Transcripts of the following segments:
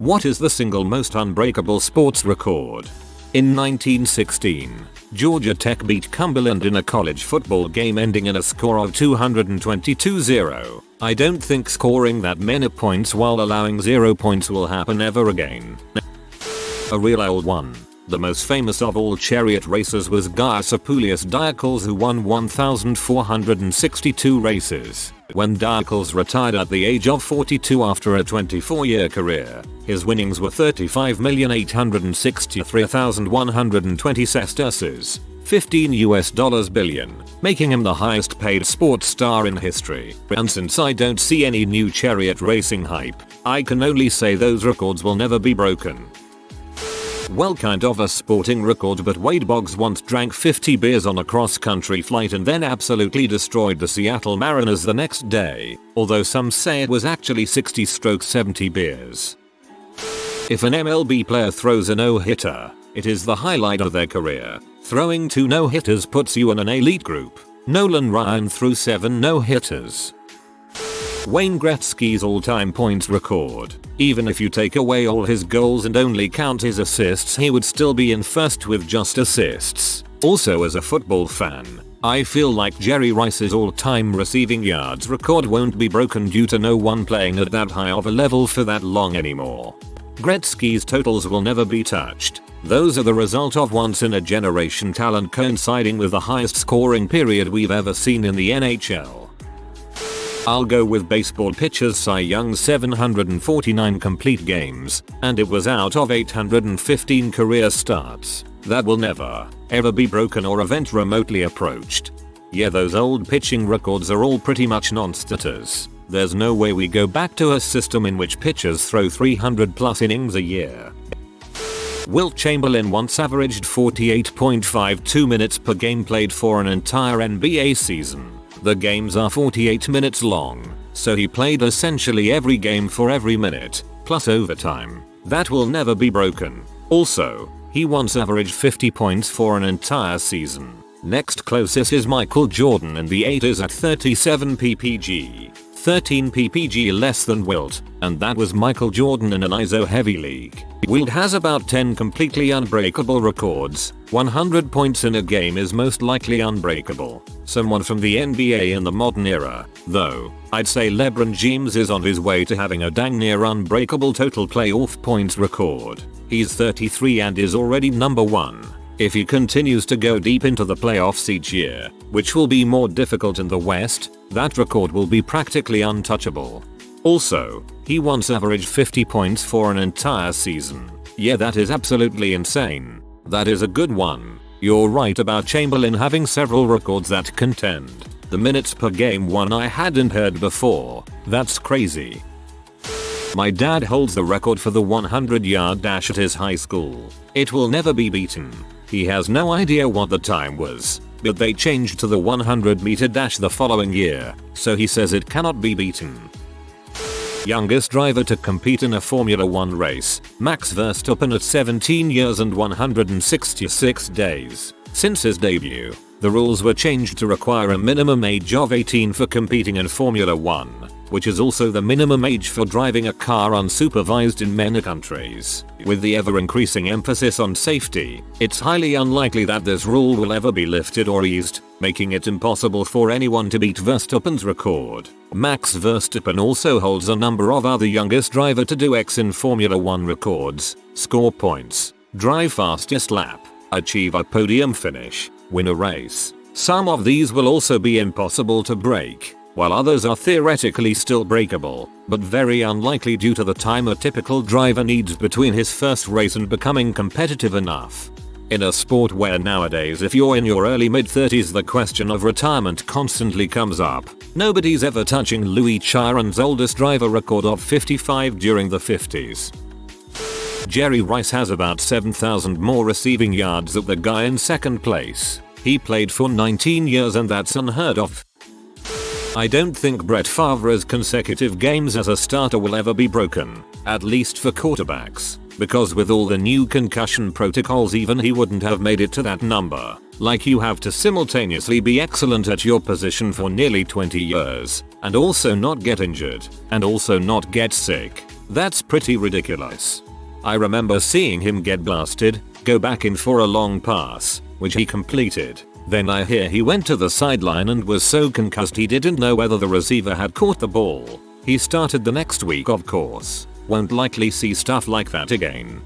What is the single most unbreakable sports record? In 1916, Georgia Tech beat Cumberland in a college football game ending in a score of 222-0. I don't think scoring that many points while allowing 0 points will happen ever again. A real old one. The most famous of all chariot racers was Gaius Appuleius Diocles, who won 1,462 races. When Diocles retired at the age of 42 after a 24-year career, his winnings were $35,863,120 sesterces, $15 billion, making him the highest paid sports star in history. And since I don't see any new chariot racing hype, I can only say those records will never be broken. Well, kind of a sporting record, but Wade Boggs once drank 50 beers on a cross-country flight and then absolutely destroyed the Seattle Mariners the next day, although some say it was actually 60/70 beers. If an MLB player throws a no-hitter, it is the highlight of their career. Throwing 2 no-hitters puts you in an elite group. Nolan Ryan threw 7 no-hitters. Wayne Gretzky's all-time points record. Even if you take away all his goals and only count his assists, he would still be in first with just assists. Also, as a football fan, I feel like Jerry Rice's all-time receiving yards record won't be broken due to no one playing at that high of a level for that long anymore. Gretzky's totals will never be touched. Those are the result of once-in-a-generation talent coinciding with the highest scoring period we've ever seen in the NHL. I'll go with baseball pitcher's Cy Young's 749 complete games, and it was out of 815 career starts. That will never, ever be broken or event remotely approached. Yeah, those old pitching records are all pretty much non-starters. There's no way we go back to a system in which pitchers throw 300 plus innings a year. Wilt Chamberlain once averaged 48.52 minutes per game played for an entire NBA season. The games are 48 minutes long, so he played essentially every game for every minute, plus overtime. That will never be broken. Also, he once averaged 50 points for an entire season. Next closest is Michael Jordan in the 80s at 37 ppg. 13 ppg less than Wilt, and that was Michael Jordan in an ISO-heavy league. Wilt has about 10 completely unbreakable records. 100 points in a game is most likely unbreakable. Someone from the NBA in the modern era, though, I'd say LeBron James is on his way to having a dang near unbreakable total playoff points record. He's 33 and is already number 1. If he continues to go deep into the playoffs each year, which will be more difficult in the West, that record will be practically untouchable. Also, he once averaged 50 points for an entire season. Yeah, that is absolutely insane. That is a good one. You're right about Chamberlain having several records that contend. The minutes per game one I hadn't heard before. That's crazy. My dad holds the record for the 100-yard dash at his high school. It will never be beaten. He has no idea what the time was, but they changed to the 100-meter dash the following year, so he says it cannot be beaten. Youngest driver to compete in a Formula 1 race, Max Verstappen at 17 years and 166 days. Since his debut, the rules were changed to require a minimum age of 18 for competing in Formula 1, which is also the minimum age for driving a car unsupervised in many countries. With the ever-increasing emphasis on safety, it's highly unlikely that this rule will ever be lifted or eased, making it impossible for anyone to beat Verstappen's record. Max Verstappen also holds a number of other youngest driver to do X in Formula 1 records: score points, drive fastest lap, achieve a podium finish, win a race. Some of these will also be impossible to break, while others are theoretically still breakable, but very unlikely due to the time a typical driver needs between his first race and becoming competitive enough. In a sport where nowadays if you're in your early mid-30s the question of retirement constantly comes up, nobody's ever touching Louis Chiron's oldest driver record of 55 during the 50s. Jerry Rice has about 7,000 more receiving yards than the guy in second place. He played for 19 years and that's unheard of. I don't think Brett Favre's consecutive games as a starter will ever be broken, at least for quarterbacks, because with all the new concussion protocols even he wouldn't have made it to that number. Like you have to simultaneously be excellent at your position for nearly 20 years, and also not get injured, and also not get sick. That's pretty ridiculous. I remember seeing him get blasted, go back in for a long pass, which he completed. Then I hear he went to the sideline and was so concussed he didn't know whether the receiver had caught the ball. He started the next week, of course. Won't likely see stuff like that again.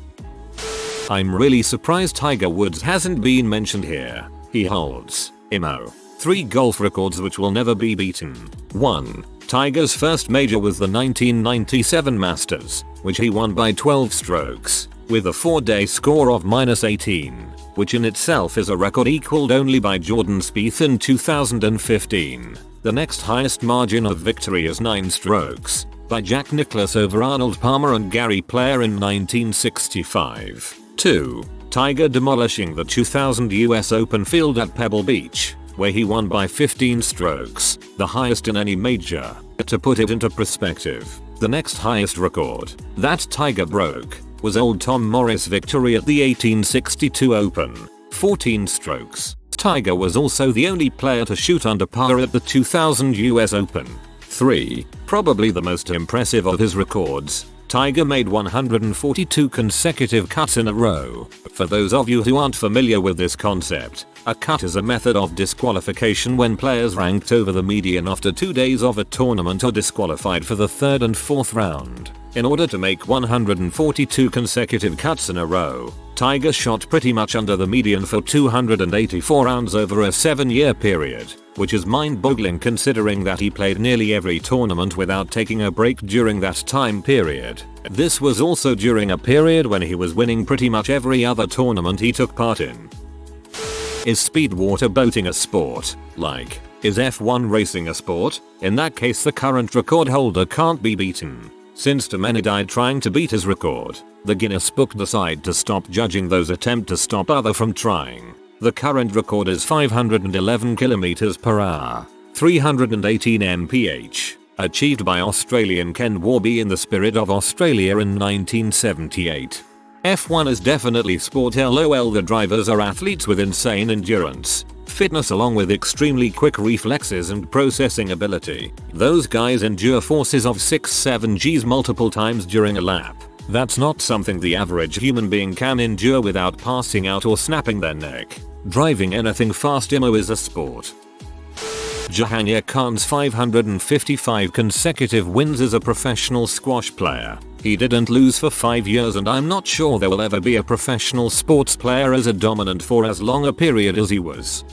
I'm really surprised Tiger Woods hasn't been mentioned here. He holds 3 golf records which will never be beaten. 1. Tiger's first major was the 1997 Masters, which he won by 12 strokes, with a 4-day score of -18, which in itself is a record equaled only by Jordan Spieth in 2015. The next highest margin of victory is 9 strokes, by Jack Nicklaus over Arnold Palmer and Gary Player in 1965. 2. Tiger demolishing the 2000 US Open field at Pebble Beach, where he won by 15 strokes, the highest in any major. To put it into perspective, the next highest record that Tiger broke was old Tom Morris' victory at the 1862 Open, 14 strokes. Tiger was also the only player to shoot under par at the 2000 US Open. 3. Probably the most impressive of his records, Tiger made 142 consecutive cuts in a row. For those of you who aren't familiar with this concept, a cut is a method of disqualification when players ranked over the median after 2 days of a tournament are disqualified for the 3rd and 4th round. In order to make 142 consecutive cuts in a row, Tiger shot pretty much under the median for 284 rounds over a 7-year period, which is mind-boggling considering that he played nearly every tournament without taking a break during that time period. This was also during a period when he was winning pretty much every other tournament he took part in. Is speed water boating a sport? Like, is F1 racing a sport? In that case the current record holder can't be beaten. Since too many died trying to beat his record, the Guinness Book decided to stop judging those attempt to stop others from trying. The current record is 511 km per hour, 318 mph, achieved by Australian Ken Warby in the Spirit of Australia in 1978. F1 is definitely sport. LOL. The drivers are athletes with insane endurance, fitness along with extremely quick reflexes and processing ability. Those guys endure forces of 6-7 Gs multiple times during a lap. That's not something the average human being can endure without passing out or snapping their neck. Driving anything fast is a sport. Jahangir Khan's 555 consecutive wins as a professional squash player. He didn't lose for 5 years and I'm not sure there will ever be a professional sports player as dominant for as long a period as he was.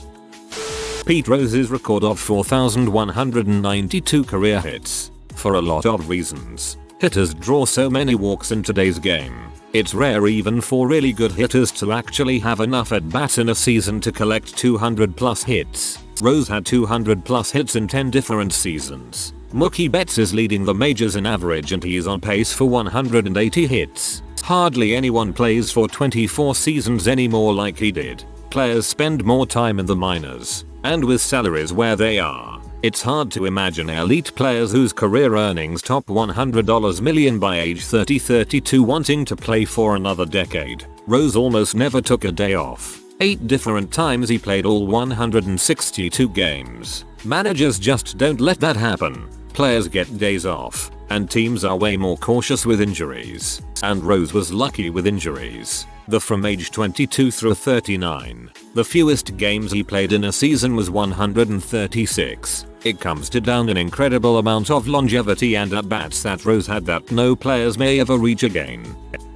Pete Rose's record of 4,192 career hits. For a lot of reasons, hitters draw so many walks in today's game. It's rare even for really good hitters to actually have enough at bats in a season to collect 200 plus hits. Rose had 200 plus hits in 10 different seasons. Mookie Betts is leading the majors in average and he's on pace for 180 hits. Hardly anyone plays for 24 seasons anymore like he did. Players spend more time in the minors, and with salaries where they are, it's hard to imagine elite players whose career earnings top $100 million by age 30-32 wanting to play for another decade. Rose almost never took a day off. 8 different times he played all 162 games. Managers just don't let that happen. Players get days off, and teams are way more cautious with injuries. And Rose was lucky with injuries. From age 22 through 39, the fewest games he played in a season was 136. It comes to down an incredible amount of longevity and at-bats that Rose had that no players may ever reach again.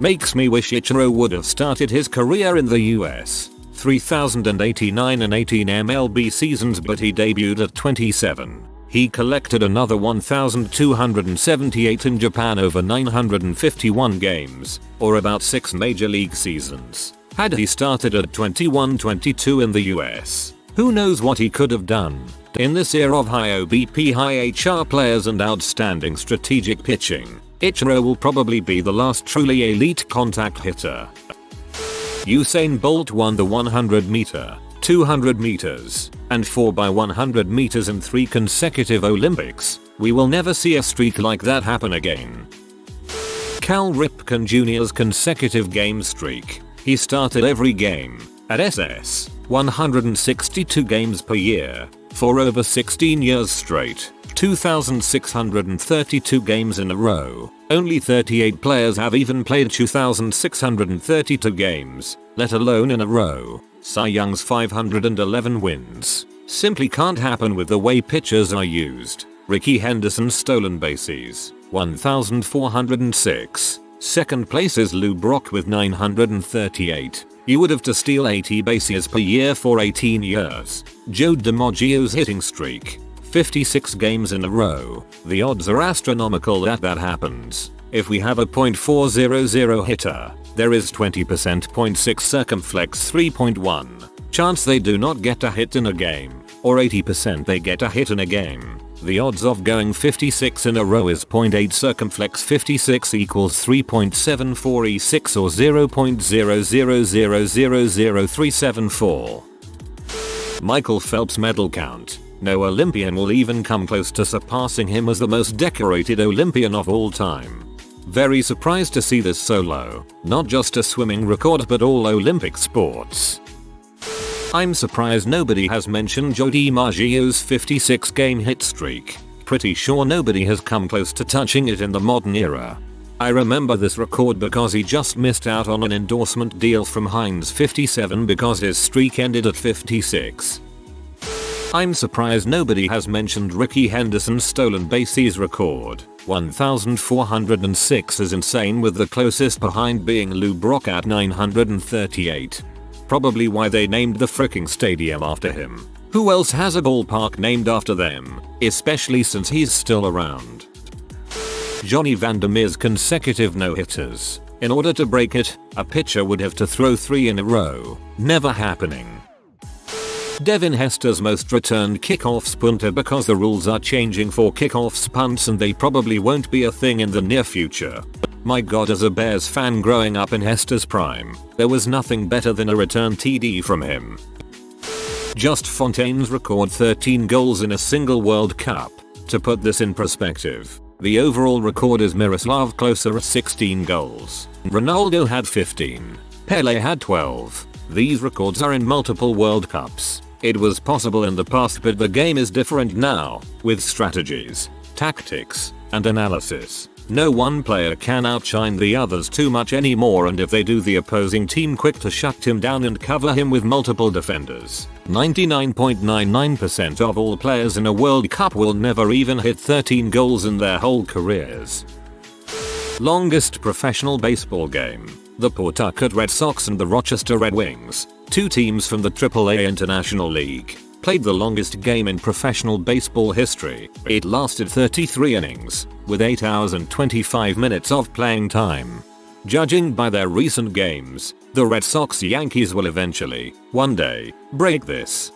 Makes me wish Ichiro would have started his career in the US. 3,089 and 18 MLB seasons, but he debuted at 27. He collected another 1,278 in Japan over 951 games, or about 6 major league seasons. Had he started at 21-22 in the US, who knows what he could have done. In this era of high OBP, high HR players and outstanding strategic pitching, Ichiro will probably be the last truly elite contact hitter. Usain Bolt won the 100 meter, 200 meters, and 4x100 meters in 3 consecutive Olympics. We will never see a streak like that happen again. Cal Ripken Jr.'s consecutive game streak. He started every game at SS 162 games per year, for over 16 years straight, 2,632 games in a row. Only 38 players have even played 2,632 games, let alone in a row. Cy Young's 511 wins. Simply can't happen with the way pitchers are used. Ricky Henderson's stolen bases, 1,406. Second place is Lou Brock with 938. You would have to steal 80 bases per year for 18 years. Joe DiMaggio's hitting streak, 56 games in a row. The odds are astronomical that happens. If we have a .400 hitter, there is 20% .6 circumflex 3.1 chance they do not get a hit in a game, or 80% they get a hit in a game. The odds of going 56 in a row is .8 circumflex 56 equals 3.74 E6 or 0.000000374. Michael Phelps' medal count. No Olympian will even come close to surpassing him as the most decorated Olympian of all time. Very surprised to see this so low. Not just a swimming record but all Olympic sports. I'm surprised nobody has mentioned Joe DiMaggio's 56 game hit streak. Pretty sure nobody has come close to touching it in the modern era. I remember this record because he just missed out on an endorsement deal from Heinz 57 because his streak ended at 56. I'm surprised nobody has mentioned Ricky Henderson's stolen bases record. 1,406 is insane, with the closest behind being Lou Brock at 938. Probably why they named the fricking stadium after him. Who else has a ballpark named after them, especially since he's still around? Johnny Vandermeer's consecutive no-hitters. In order to break it, a pitcher would have to throw 3 in a row. Never happening. Devin Hester's most returned kickoffs punter, because the rules are changing for kickoffs punts and they probably won't be a thing in the near future. My god, as a Bears fan growing up in Hester's prime, there was nothing better than a return TD from him. Just Fontaine's record 13 goals in a single World Cup. To put this in perspective, the overall record is Miroslav Klose at 16 goals. Ronaldo had 15. Pele had 12. These records are in multiple World Cups. It was possible in the past, but the game is different now, with strategies, tactics, and analysis. No one player can outshine the others too much anymore, and if they do, the opposing team quick to shut him down and cover him with multiple defenders. 99.99% of all players in a World Cup will never even hit 13 goals in their whole careers. Longest professional baseball game. The Pawtucket Red Sox and the Rochester Red Wings, two teams from the AAA International League, played the longest game in professional baseball history. It lasted 33 innings, with 8 hours and 25 minutes of playing time. Judging by their recent games, the Red Sox-Yankees will eventually, one day, break this.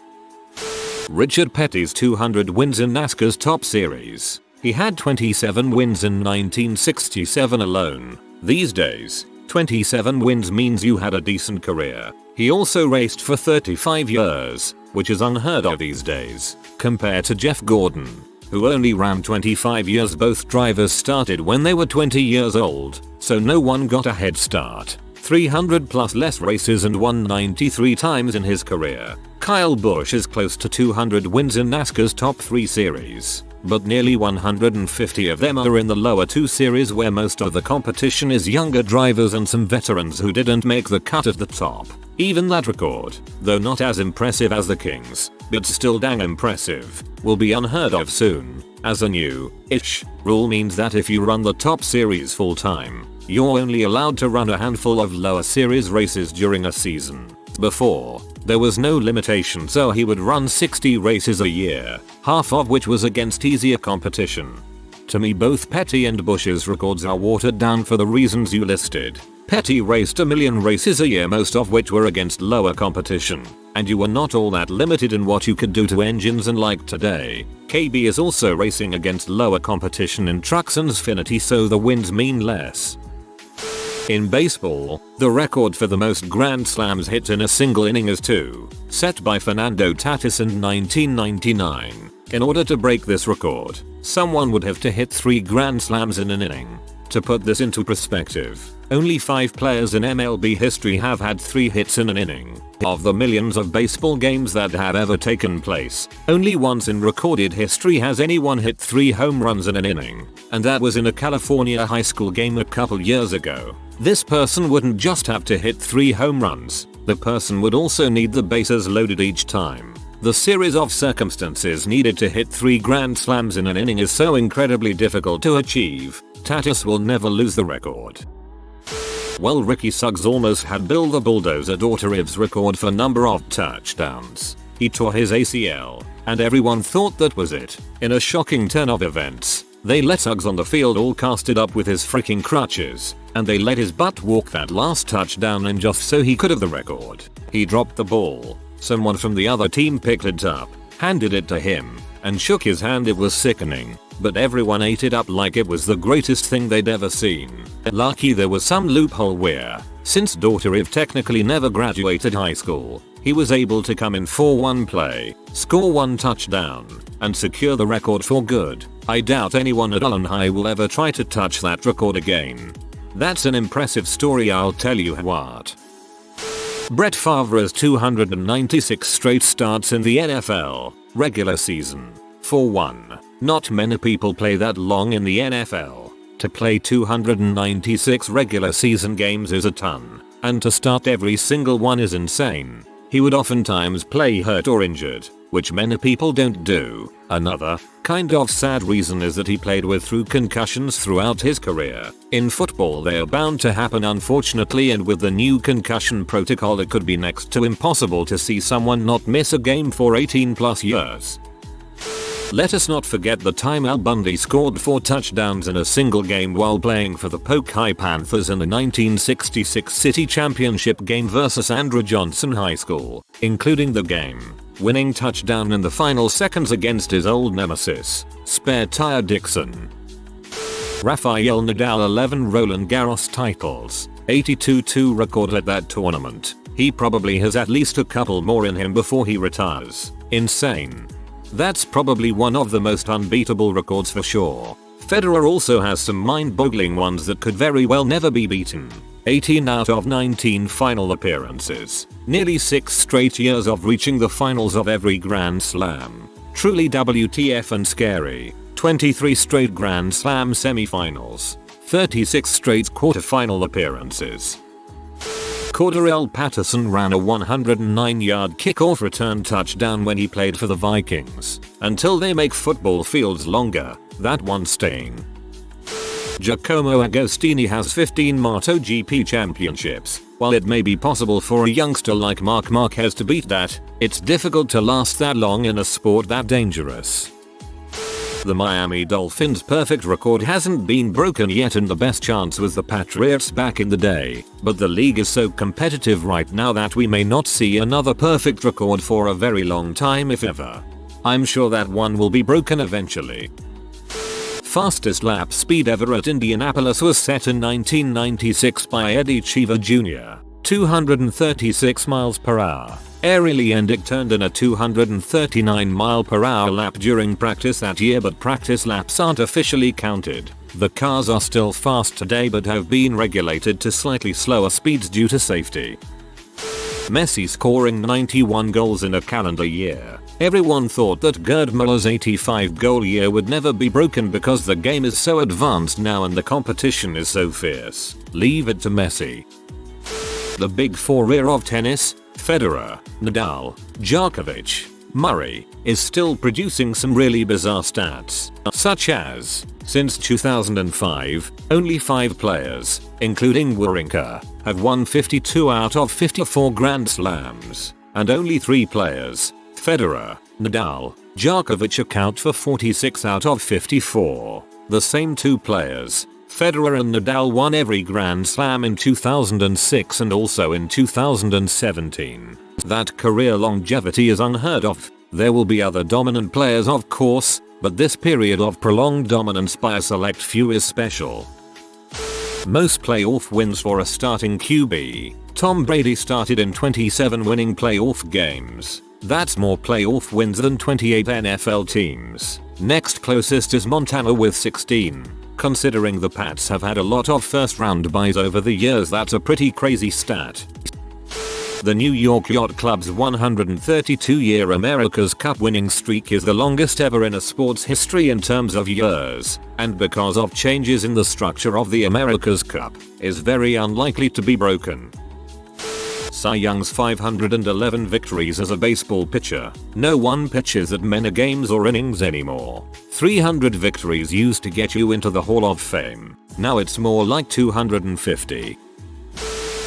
Richard Petty's 200 wins in NASCAR's Top Series. He had 27 wins in 1967 alone. These days, 27 wins means you had a decent career. He also raced for 35 years, which is unheard of these days. Compare to Jeff Gordon, who only ran 25 years. Both drivers started when they were 20 years old, so no one got a head start. 300 plus less races and won 93 times in his career. Kyle Busch is close to 200 wins in NASCAR's top 3 series, but nearly 150 of them are in the lower 2 series, where most of the competition is younger drivers and some veterans who didn't make the cut at the top. Even that record, though not as impressive as the Kings, but still dang impressive, will be unheard of soon, as a new-ish rule means that if you run the top series full time, you're only allowed to run a handful of lower series races during a season. Before, there was no limitation, so he would run 60 races a year, half of which was against easier competition. To me, both Petty and Busch's records are watered down for the reasons you listed. Petty raced a million races a year, most of which were against lower competition, and you were not all that limited in what you could do to engines, unlike today. KB is also racing against lower competition in trucks and Xfinity, so the wins mean less. In baseball, the record for the most grand slams hit in a single inning is 2, set by Fernando Tatis in 1999. In order to break this record, someone would have to hit 3 grand slams in an inning. To put this into perspective, Only 5 players in MLB history have had 3 hits in an inning. Of the millions of baseball games that have ever taken place, only once in recorded history has anyone hit 3 home runs in an inning, and that was in a California high school game a couple years ago. This person wouldn't just have to hit 3 home runs, the person would also need the bases loaded each time. The series of circumstances needed to hit 3 grand slams in an inning is so incredibly difficult to achieve. Tatis will never lose the record. Well, Ricky Suggs almost had Bill the Bulldozer Daughteriv's record for number of touchdowns. He tore his ACL, and everyone thought that was it. In a shocking turn of events, they let Suggs on the field all casted up with his freaking crutches, and they let his butt walk that last touchdown in just so he could have the record. He dropped the ball. Someone from the other team picked it up, handed it to him, and shook his hand. It was sickening, but everyone ate it up like it was the greatest thing they'd ever seen. Lucky there was some loophole where, since Daughteriv technically never graduated high school, he was able to come in for one play, score 1 touchdown, and secure the record for good. I doubt anyone at Allen High will ever try to touch that record again. That's an impressive story, I'll tell you what. Brett Favre has 296 straight starts in the NFL regular season. For one, not many people play that long in the NFL. To play 296 regular season games is a ton, and to start every single one is insane. He would oftentimes play hurt or injured, which many people don't do. Another, kind of sad reason is that he played through concussions throughout his career. In football they are bound to happen unfortunately, and with the new concussion protocol it could be next to impossible to see someone not miss a game for 18+ years. Let us not forget the time Al Bundy scored 4 touchdowns in a single game while playing for the Polk High Panthers in the 1966 City Championship game versus Andrew Johnson High School, including the game-winning touchdown in the final seconds against his old nemesis, Spare Tire Dixon. Rafael Nadal 11 Roland Garros titles, 82 record at that tournament. He probably has at least a couple more in him before he retires. Insane. That's probably one of the most unbeatable records for sure. Federer also has some mind-boggling ones that could very well never be beaten. 18 out of 19 final appearances. Nearly 6 straight years of reaching the finals of every Grand Slam. Truly WTF and scary. 23 straight Grand Slam semifinals. 36 straight quarterfinal appearances. Cordarrelle Patterson ran a 109-yard kickoff return touchdown when he played for the Vikings. Until they make football fields longer, that one staying. Giacomo Agostini has 15 MotoGP championships. While it may be possible for a youngster like Marc Marquez to beat that, it's difficult to last that long in a sport that dangerous. The Miami Dolphins' perfect record hasn't been broken yet, and the best chance was the Patriots back in the day, but the league is so competitive right now that we may not see another perfect record for a very long time, if ever. I'm sure that one will be broken eventually. Fastest lap speed ever at Indianapolis was set in 1996 by Eddie Cheever Jr., 236 miles per hour. Aerially Endick turned in a 239 mile per hour lap during practice that year, but practice laps aren't officially counted. The cars are still fast today but have been regulated to slightly slower speeds due to safety. Messi scoring 91 goals in a calendar year. Everyone thought that Gerd Muller's 85 goal year would never be broken because the game is so advanced now and the competition is so fierce. Leave it to Messi. The big four era of tennis, Federer, Nadal, Djokovic, Murray, is still producing some really bizarre stats, such as, since 2005, only 5 players, including Wawrinka, have won 52 out of 54 Grand Slams, and only 3 players, Federer, Nadal, Djokovic, account for 46 out of 54. The same 2 players, Federer and Nadal, won every Grand Slam in 2006 and also in 2017. That career longevity is unheard of. There will be other dominant players of course, but this period of prolonged dominance by a select few is special. Most playoff wins for a starting QB. Tom Brady started in 27 winning playoff games. That's more playoff wins than 28 NFL teams. Next closest is Montana with 16. Considering the Pats have had a lot of first round buys over the years, that's a pretty crazy stat. The New York Yacht Club's 132-year America's Cup winning streak is the longest ever in a sport's history in terms of years, and because of changes in the structure of the America's Cup, is very unlikely to be broken. Cy Young's 511 victories as a baseball pitcher. No one pitches that many games or innings anymore. 300 victories used to get you into the Hall of Fame. Now it's more like 250.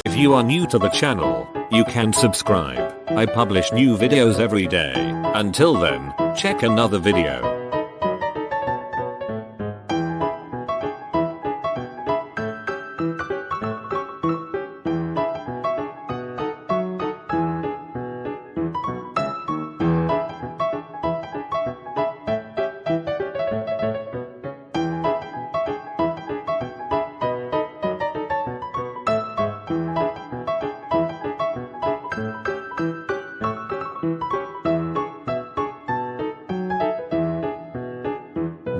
If you are new to the channel, you can subscribe. I publish new videos every day. Until then, check another video.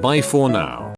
Bye for now.